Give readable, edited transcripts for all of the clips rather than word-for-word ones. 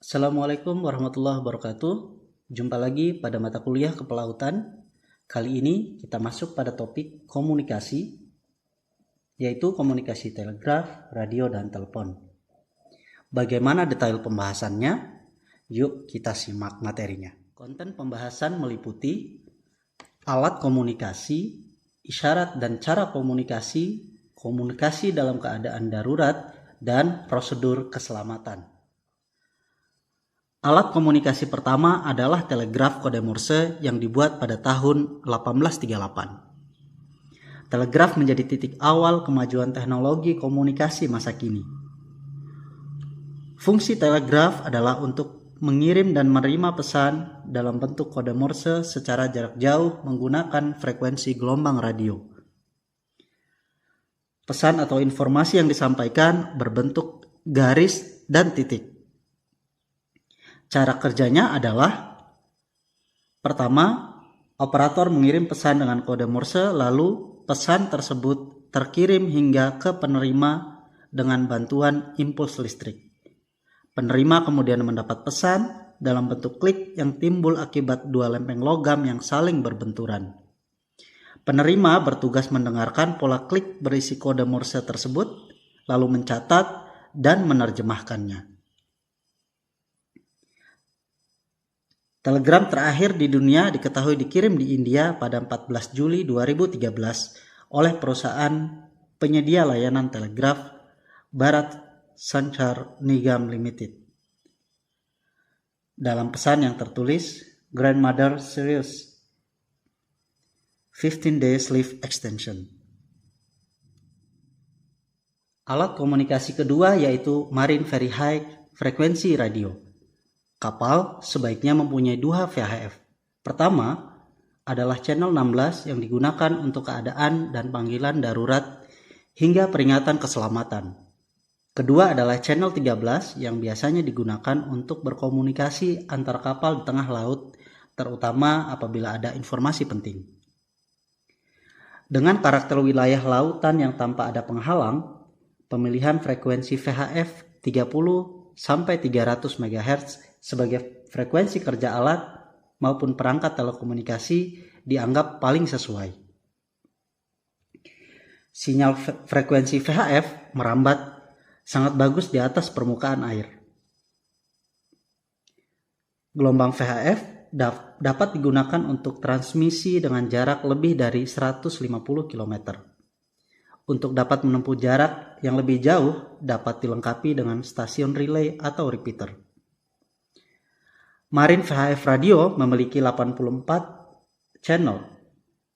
Assalamualaikum warahmatullahi wabarakatuh. Jumpa lagi pada mata kuliah Kepelautan. Kali ini kita masuk pada topik komunikasi, yaitu komunikasi telegraf, radio, dan telepon. Bagaimana detail pembahasannya? Yuk kita simak materinya. Konten pembahasan meliputi alat komunikasi, isyarat dan cara komunikasi, komunikasi dalam keadaan darurat, dan prosedur keselamatan. Alat komunikasi pertama adalah telegraf kode Morse yang dibuat pada tahun 1838. Telegraf menjadi titik awal kemajuan teknologi komunikasi masa kini. Fungsi telegraf adalah untuk mengirim dan menerima pesan dalam bentuk kode Morse secara jarak jauh menggunakan frekuensi gelombang radio. Pesan atau informasi yang disampaikan berbentuk garis dan titik. Cara kerjanya adalah: pertama, operator mengirim pesan dengan kode Morse, lalu pesan tersebut terkirim hingga ke penerima dengan bantuan impuls listrik. Penerima kemudian mendapat pesan dalam bentuk klik yang timbul akibat dua lempeng logam yang saling berbenturan. Penerima bertugas mendengarkan pola klik berisi kode Morse tersebut, lalu mencatat dan menerjemahkannya. Telegram terakhir di dunia diketahui dikirim di India pada 14 Juli 2013 oleh perusahaan penyedia layanan telegraf Bharat Sanchar Nigam Limited. Dalam pesan yang tertulis, Grandmother Serious 15 Days Leave Extension. Alat komunikasi kedua yaitu Marine Very High Frequency Radio. Kapal sebaiknya mempunyai 2 VHF. Pertama adalah channel 16 yang digunakan untuk keadaan dan panggilan darurat hingga peringatan keselamatan. Kedua adalah channel 13 yang biasanya digunakan untuk berkomunikasi antar kapal di tengah laut, terutama apabila ada informasi penting. Dengan karakter wilayah lautan yang tanpa ada penghalang, pemilihan frekuensi VHF 30 sampai 300 MHz sebagai frekuensi kerja alat maupun perangkat telekomunikasi dianggap paling sesuai. Sinyal frekuensi VHF merambat sangat bagus di atas permukaan air. Gelombang VHF dapat digunakan untuk transmisi dengan jarak lebih dari 150 km. Untuk dapat menempuh jarak yang lebih jauh dapat dilengkapi dengan stasiun relay atau repeater. Marine VHF Radio memiliki 84 channel,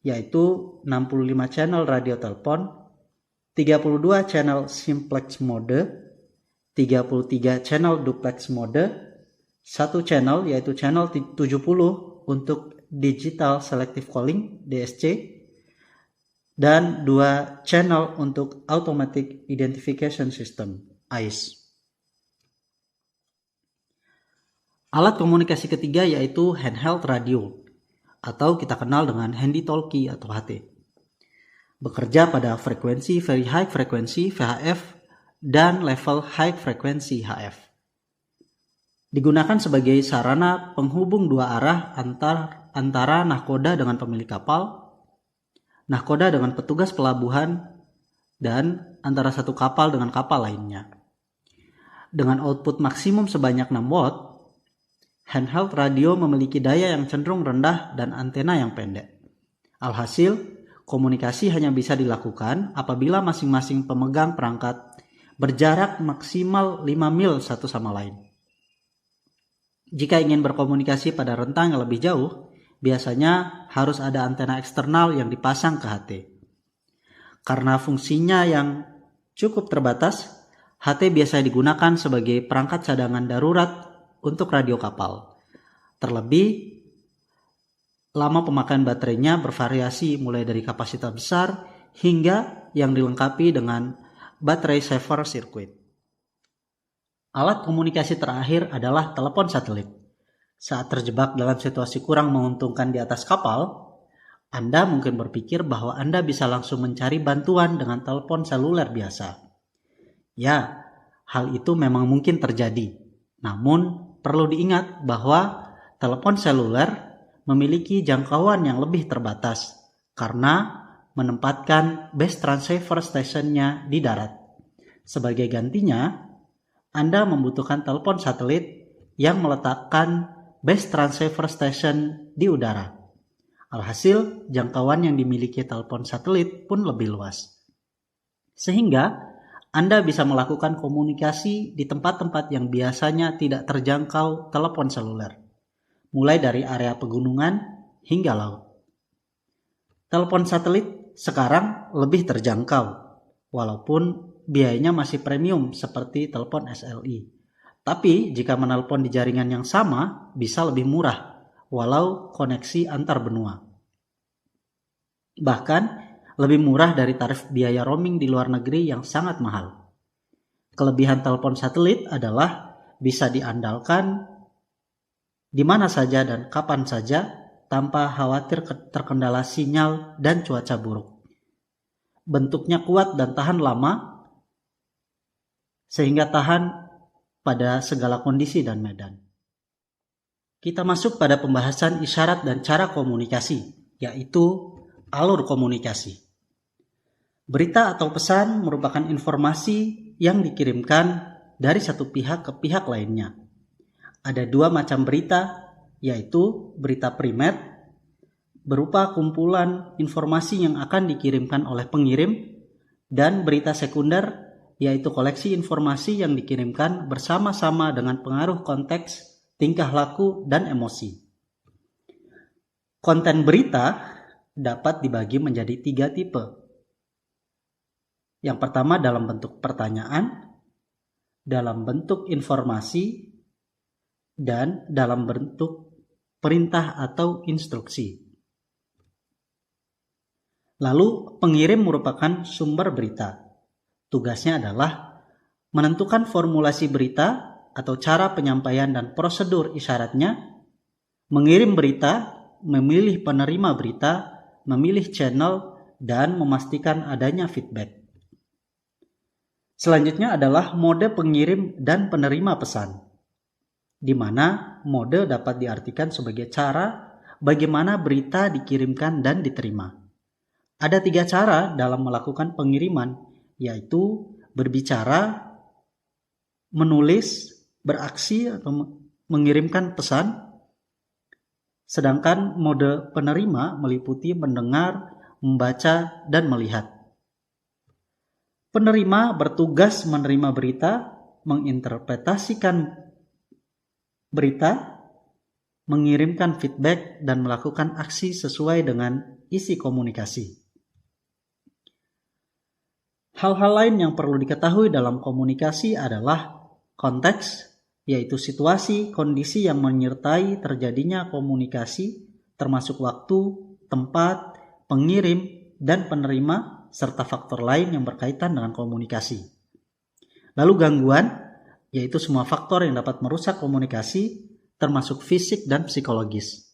yaitu 65 channel radio telepon, 32 channel simplex mode, 33 channel duplex mode, 1 channel yaitu channel 70 untuk digital selective calling (DSC), dan 2 channel untuk automatic identification system (AIS). Alat komunikasi ketiga yaitu handheld radio atau kita kenal dengan handy talkie atau HT. Bekerja pada frekuensi very high frequency VHF dan level high frequency HF. Digunakan sebagai sarana penghubung dua arah antara nahkoda dengan pemilik kapal, nahkoda dengan petugas pelabuhan, dan antara satu kapal dengan kapal lainnya. Dengan output maksimum sebanyak 6 watt, handheld radio memiliki daya yang cenderung rendah dan antena yang pendek. Alhasil, komunikasi hanya bisa dilakukan apabila masing-masing pemegang perangkat berjarak maksimal 5 mil satu sama lain. Jika ingin berkomunikasi pada rentang yang lebih jauh, biasanya harus ada antena eksternal yang dipasang ke HT. Karena fungsinya yang cukup terbatas, HT biasa digunakan sebagai perangkat cadangan darurat untuk radio kapal. Terlebih, lama pemakaian baterainya bervariasi mulai dari kapasitas besar hingga yang dilengkapi dengan baterai saver circuit. Alat komunikasi terakhir adalah telepon satelit. Saat terjebak dalam situasi kurang menguntungkan di atas kapal, Anda mungkin berpikir bahwa Anda bisa langsung mencari bantuan dengan telepon seluler biasa. Ya, hal itu memang mungkin terjadi. Namun, perlu diingat bahwa telepon seluler memiliki jangkauan yang lebih terbatas karena menempatkan base transceiver station-nya di darat. Sebagai gantinya, Anda membutuhkan telepon satelit yang meletakkan base transceiver station di udara. Alhasil, jangkauan yang dimiliki telepon satelit pun lebih luas. Sehingga Anda bisa melakukan komunikasi di tempat-tempat yang biasanya tidak terjangkau telepon seluler, mulai dari area pegunungan hingga laut. Telepon satelit sekarang lebih terjangkau, walaupun biayanya masih premium seperti telepon SLI. Tapi jika menelpon di jaringan yang sama, bisa lebih murah, walau koneksi antar benua. Bahkan, lebih murah dari tarif biaya roaming di luar negeri yang sangat mahal. Kelebihan telepon satelit adalah bisa diandalkan di mana saja dan kapan saja tanpa khawatir terkendala sinyal dan cuaca buruk. Bentuknya kuat dan tahan lama, sehingga tahan pada segala kondisi dan medan. Kita masuk pada pembahasan isyarat dan cara komunikasi, yaitu alur komunikasi. Berita atau pesan merupakan informasi yang dikirimkan dari satu pihak ke pihak lainnya. Ada dua macam berita, yaitu berita primer, berupa kumpulan informasi yang akan dikirimkan oleh pengirim, dan berita sekunder, yaitu koleksi informasi yang dikirimkan bersama-sama dengan pengaruh konteks, tingkah laku, dan emosi. Konten berita dapat dibagi menjadi 3 tipe. Yang pertama dalam bentuk pertanyaan, dalam bentuk informasi, dan dalam bentuk perintah atau instruksi. Lalu pengirim merupakan sumber berita. Tugasnya adalah menentukan formulasi berita atau cara penyampaian dan prosedur isyaratnya, mengirim berita, memilih penerima berita, memilih channel, dan memastikan adanya feedback. Selanjutnya adalah mode pengirim dan penerima pesan, di mana mode dapat diartikan sebagai cara bagaimana berita dikirimkan dan diterima. Ada 3 cara dalam melakukan pengiriman, yaitu berbicara, menulis, beraksi atau mengirimkan pesan. Sedangkan mode penerima meliputi mendengar, membaca, dan melihat. Penerima bertugas menerima berita, menginterpretasikan berita, mengirimkan feedback, dan melakukan aksi sesuai dengan isi komunikasi. Hal-hal lain yang perlu diketahui dalam komunikasi adalah konteks, yaitu situasi, kondisi yang menyertai terjadinya komunikasi, termasuk waktu, tempat, pengirim, dan penerima, serta faktor lain yang berkaitan dengan komunikasi. Lalu gangguan, yaitu semua faktor yang dapat merusak komunikasi, termasuk fisik dan psikologis.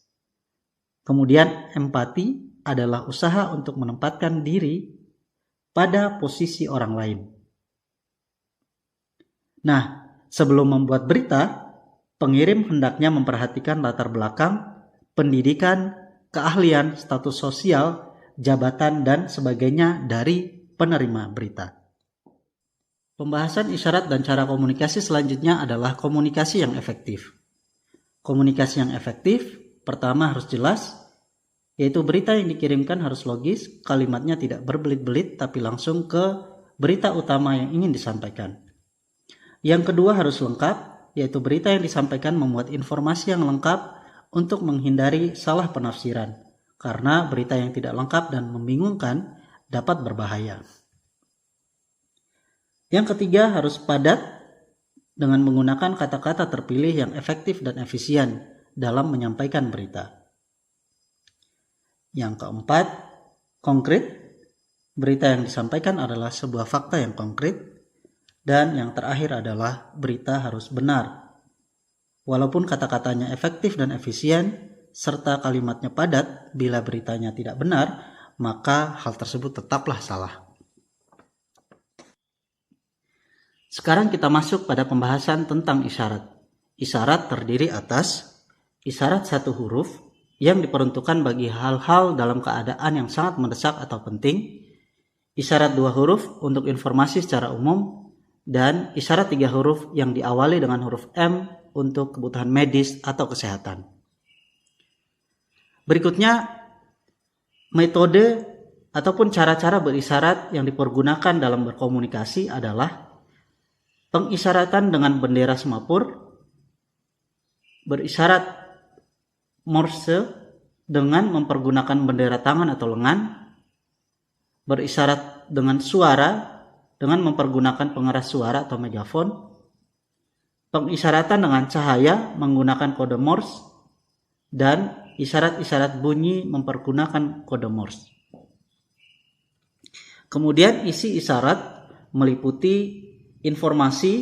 Kemudian empati adalah usaha untuk menempatkan diri pada posisi orang lain. Nah, sebelum membuat berita, pengirim hendaknya memperhatikan latar belakang, pendidikan, keahlian, status sosial, jabatan, dan sebagainya dari penerima berita. Pembahasan isyarat dan cara komunikasi selanjutnya adalah komunikasi yang efektif. Komunikasi yang efektif, pertama harus jelas, yaitu berita yang dikirimkan harus logis, kalimatnya tidak berbelit-belit tapi langsung ke berita utama yang ingin disampaikan. Yang kedua harus lengkap, yaitu berita yang disampaikan memuat informasi yang lengkap untuk menghindari salah penafsiran, karena berita yang tidak lengkap dan membingungkan dapat berbahaya. Yang ketiga harus padat dengan menggunakan kata-kata terpilih yang efektif dan efisien dalam menyampaikan berita. Yang keempat, konkret. Berita yang disampaikan adalah sebuah fakta yang konkret. Dan yang terakhir adalah berita harus benar. Walaupun kata-katanya efektif dan efisien, serta kalimatnya padat, bila beritanya tidak benar, maka hal tersebut tetaplah salah. Sekarang kita masuk pada pembahasan tentang isyarat. Isyarat terdiri atas isyarat satu huruf yang diperuntukkan bagi hal-hal dalam keadaan yang sangat mendesak atau penting, isyarat dua huruf untuk informasi secara umum, dan isyarat tiga huruf yang diawali dengan huruf M untuk kebutuhan medis atau kesehatan. Berikutnya, metode ataupun cara-cara berisyarat yang dipergunakan dalam berkomunikasi adalah pengisyaratan dengan bendera semapur, berisyarat Morse dengan mempergunakan bendera tangan atau lengan, berisyarat dengan suara dengan mempergunakan pengeras suara atau megafon, pengisyaratan dengan cahaya menggunakan kode Morse, dan isyarat-isyarat bunyi mempergunakan kode Morse. Kemudian isi isyarat meliputi informasi,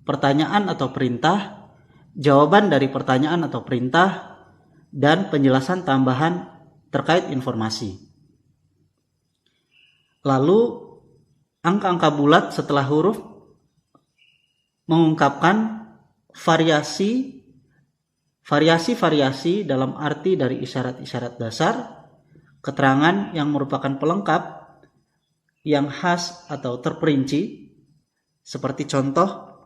pertanyaan atau perintah, jawaban dari pertanyaan atau perintah, dan penjelasan tambahan terkait informasi. Lalu, angka-angka bulat setelah huruf mengungkapkan variasi-variasi dalam arti dari isyarat-isyarat dasar, keterangan yang merupakan pelengkap, yang khas atau terperinci, seperti contoh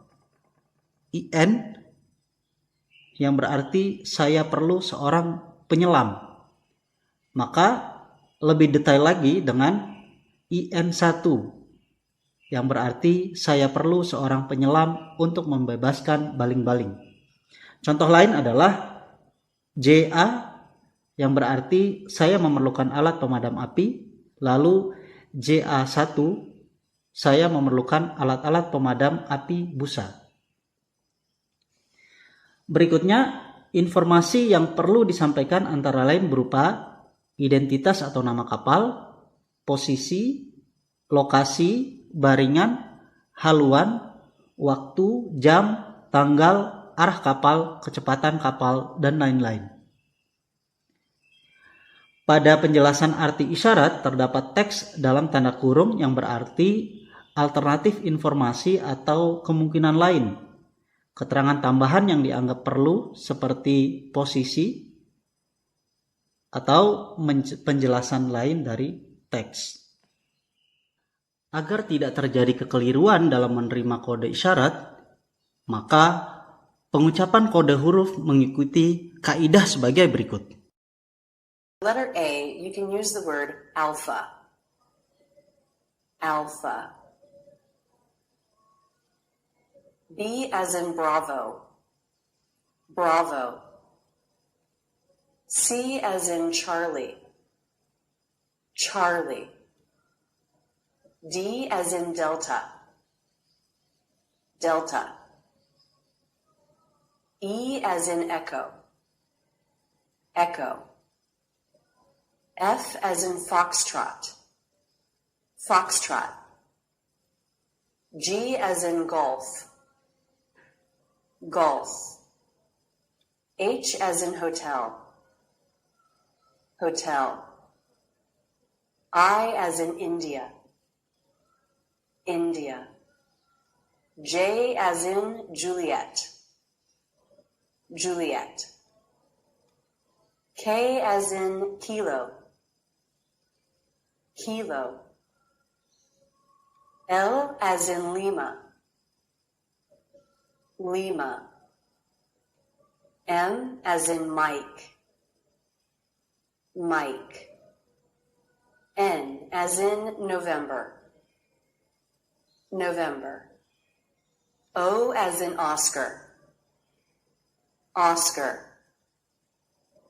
IN yang berarti saya perlu seorang penyelam. Maka lebih detail lagi dengan IN1 yang berarti saya perlu seorang penyelam untuk membebaskan baling-baling. Contoh lain adalah JA yang berarti saya memerlukan alat pemadam api, lalu JA1 saya memerlukan alat-alat pemadam api busa. Berikutnya, informasi yang perlu disampaikan antara lain berupa identitas atau nama kapal, posisi, lokasi, baringan, haluan, waktu, jam, tanggal, arah kapal, kecepatan kapal, dan lain-lain. Pada penjelasan arti isyarat terdapat teks dalam tanda kurung yang berarti alternatif informasi atau kemungkinan lain. Keterangan tambahan yang dianggap perlu seperti posisi atau penjelasan lain dari teks. Agar tidak terjadi kekeliruan dalam menerima kode isyarat, maka pengucapan kode huruf mengikuti kaidah sebagai berikut. Letter A, you can use the word alpha. Alpha. B as in Bravo. Bravo. C as in Charlie. Charlie. D as in Delta. Delta. E as in Echo. Echo. F as in Foxtrot. Foxtrot. G as in Golf. Golf. H as in Hotel. Hotel. I as in India. India. J as in Juliet. Juliet. K as in Kilo. Kilo. L as in Lima. Lima. M as in Mike. Mike. N as in November. November. O as in Oscar. Oscar.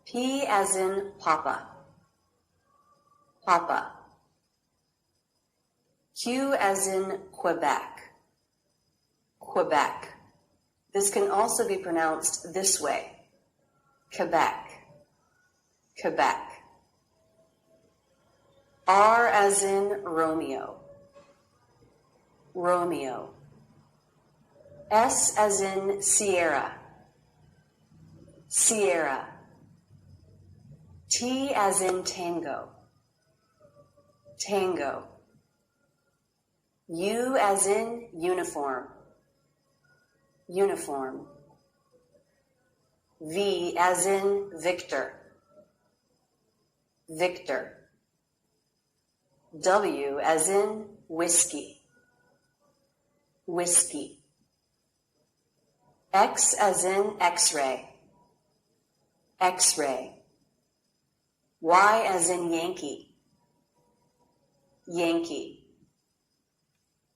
P as in Papa. Papa. Q as in Quebec. Quebec. This can also be pronounced this way. Quebec. Quebec. R as in Romeo. Romeo. S as in Sierra. Sierra. T as in Tango. Tango. U as in Uniform. Uniform. V as in Victor. Victor. W as in whiskey. Whiskey. X as in X-ray. X-ray. Y as in Yankee. Yankee.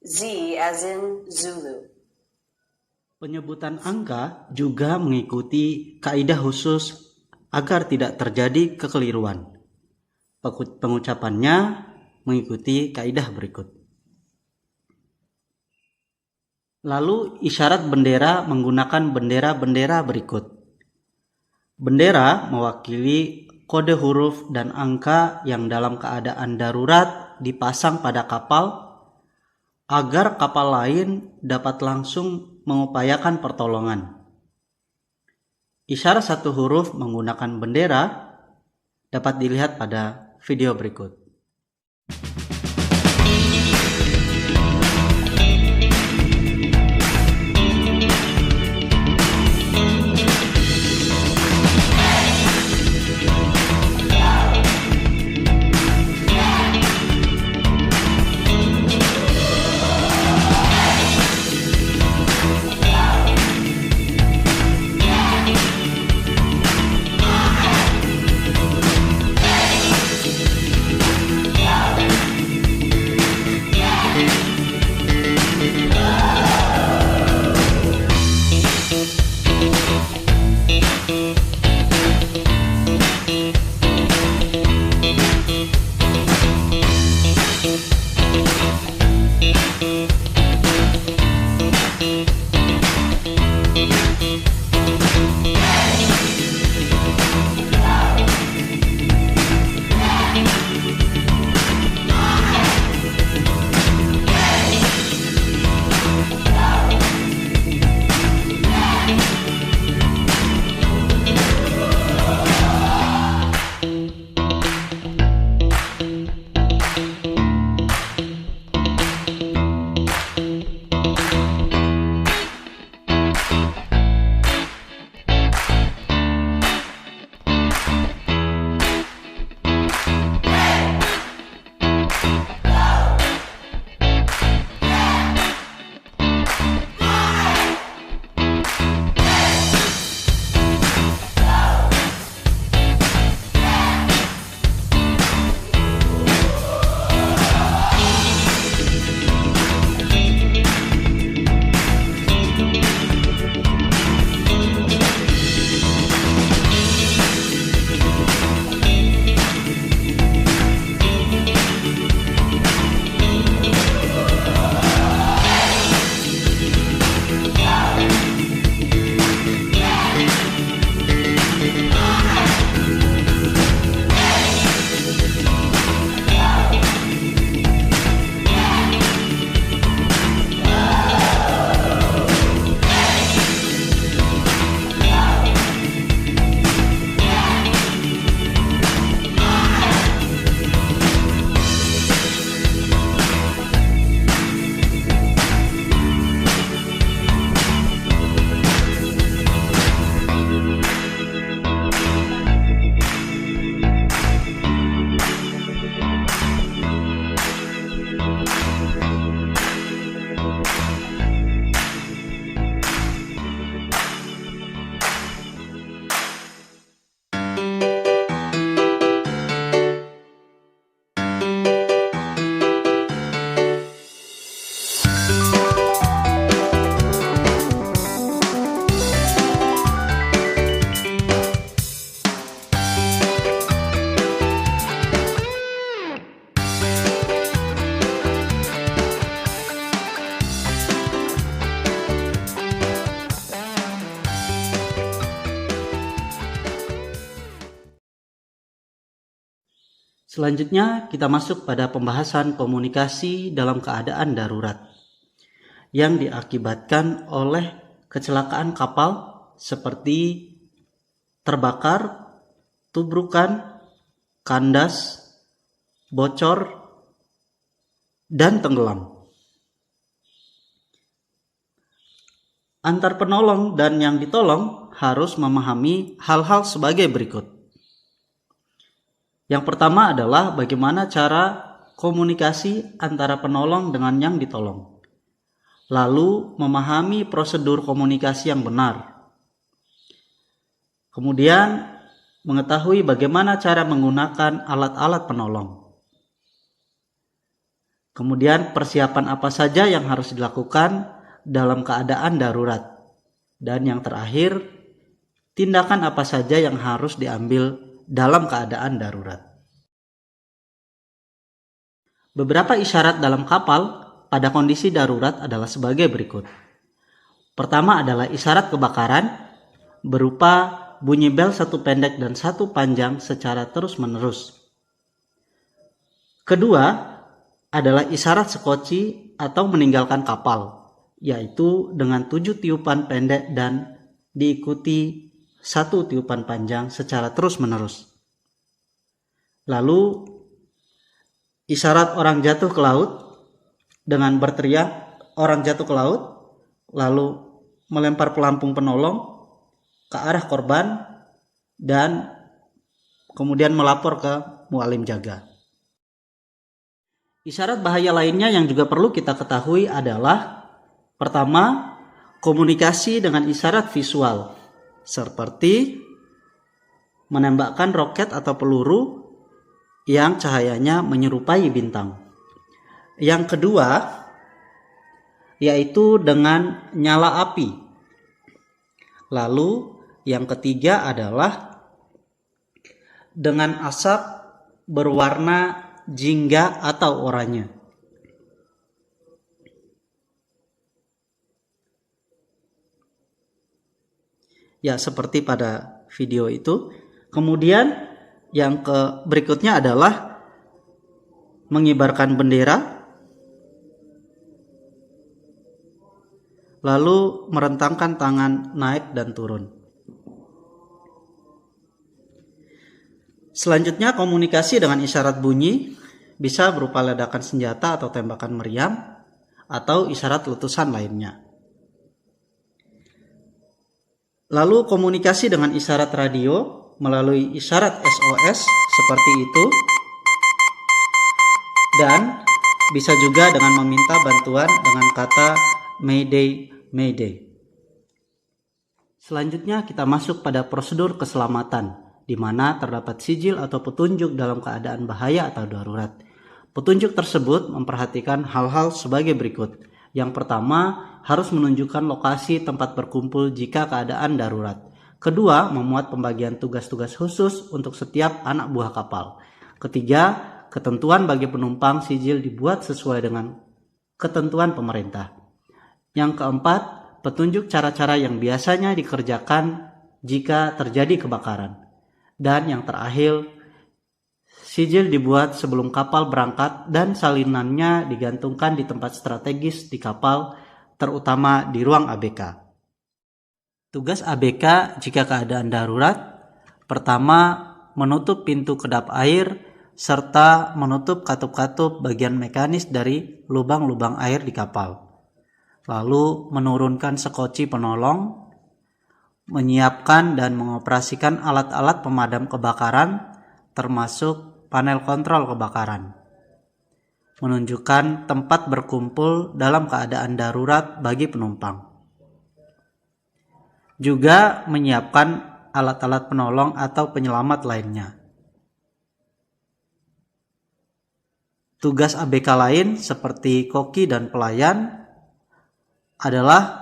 Z as in Zulu. Penyebutan angka juga mengikuti kaidah khusus agar tidak terjadi kekeliruan. Pengucapannya mengikuti kaidah berikut. Lalu isyarat bendera menggunakan bendera-bendera berikut. Bendera mewakili kode huruf dan angka yang dalam keadaan darurat dipasang pada kapal agar kapal lain dapat langsung mengupayakan pertolongan. Isyarat satu huruf menggunakan bendera dapat dilihat pada video berikut. Selanjutnya kita masuk pada pembahasan komunikasi dalam keadaan darurat yang diakibatkan oleh kecelakaan kapal seperti terbakar, tubrukan, kandas, bocor, dan tenggelam. Antar penolong dan yang ditolong harus memahami hal-hal sebagai berikut. Yang pertama adalah bagaimana cara komunikasi antara penolong dengan yang ditolong. Lalu memahami prosedur komunikasi yang benar. Kemudian mengetahui bagaimana cara menggunakan alat-alat penolong. Kemudian persiapan apa saja yang harus dilakukan dalam keadaan darurat. Dan yang terakhir, tindakan apa saja yang harus diambil dalam keadaan darurat. Beberapa isyarat dalam kapal pada kondisi darurat adalah sebagai berikut. Pertama adalah isyarat kebakaran berupa bunyi bel satu pendek dan satu panjang secara terus-menerus. Kedua adalah isyarat sekoci atau meninggalkan kapal, yaitu dengan 7 tiupan pendek dan diikuti 1 tiupan panjang secara terus-menerus. Lalu isyarat orang jatuh ke laut dengan berteriak orang jatuh ke laut, lalu melempar pelampung penolong ke arah korban dan kemudian melapor ke mualim jaga. Isyarat bahaya lainnya yang juga perlu kita ketahui adalah pertama, komunikasi dengan isyarat visual seperti menembakkan roket atau peluru yang cahayanya menyerupai bintang. Yang kedua, yaitu dengan nyala api. Lalu yang ketiga adalah dengan asap berwarna jingga atau oranye. Ya, seperti pada video itu. Kemudian yang berikutnya adalah mengibarkan bendera, lalu merentangkan tangan naik dan turun. Selanjutnya, komunikasi dengan isyarat bunyi bisa berupa ledakan senjata atau tembakan meriam atau isyarat letusan lainnya. Lalu komunikasi dengan isyarat radio melalui isyarat SOS seperti itu, dan bisa juga dengan meminta bantuan dengan kata Mayday, Mayday. Selanjutnya kita masuk pada prosedur keselamatan, di mana terdapat sijil atau petunjuk dalam keadaan bahaya atau darurat. Petunjuk tersebut memperhatikan hal-hal sebagai berikut. Yang pertama, harus menunjukkan lokasi tempat berkumpul jika keadaan darurat. Kedua, memuat pembagian tugas-tugas khusus untuk setiap anak buah kapal. Ketiga, ketentuan bagi penumpang sijil dibuat sesuai dengan ketentuan pemerintah. Yang keempat, petunjuk cara-cara yang biasanya dikerjakan jika terjadi kebakaran. Dan yang terakhir, sijil dibuat sebelum kapal berangkat dan salinannya digantungkan di tempat strategis di kapal, terutama di ruang ABK. Tugas ABK jika keadaan darurat, pertama, menutup pintu kedap air serta menutup katup-katup bagian mekanis dari lubang-lubang air di kapal. Lalu menurunkan sekoci penolong, menyiapkan dan mengoperasikan alat-alat pemadam kebakaran termasuk panel kontrol kebakaran. Menunjukkan tempat berkumpul dalam keadaan darurat bagi penumpang. Juga menyiapkan alat-alat penolong atau penyelamat lainnya. Tugas ABK lain seperti koki dan pelayan adalah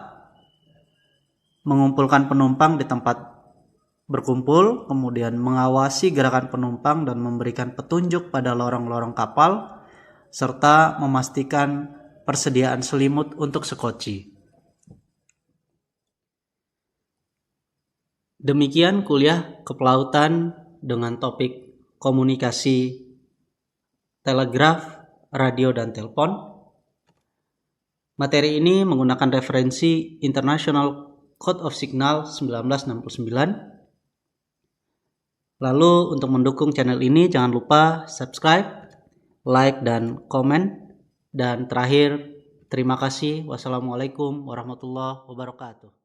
mengumpulkan penumpang di tempat berkumpul, kemudian mengawasi gerakan penumpang dan memberikan petunjuk pada lorong-lorong kapal, serta memastikan persediaan selimut untuk sekoci. Demikian kuliah kepelautan dengan topik komunikasi telegraf, radio, dan telepon. Materi ini menggunakan referensi International Code of Signal 1969. Lalu untuk mendukung channel ini jangan lupa subscribe, like, dan komen. Dan terakhir, terima kasih. Wassalamualaikum warahmatullahi wabarakatuh.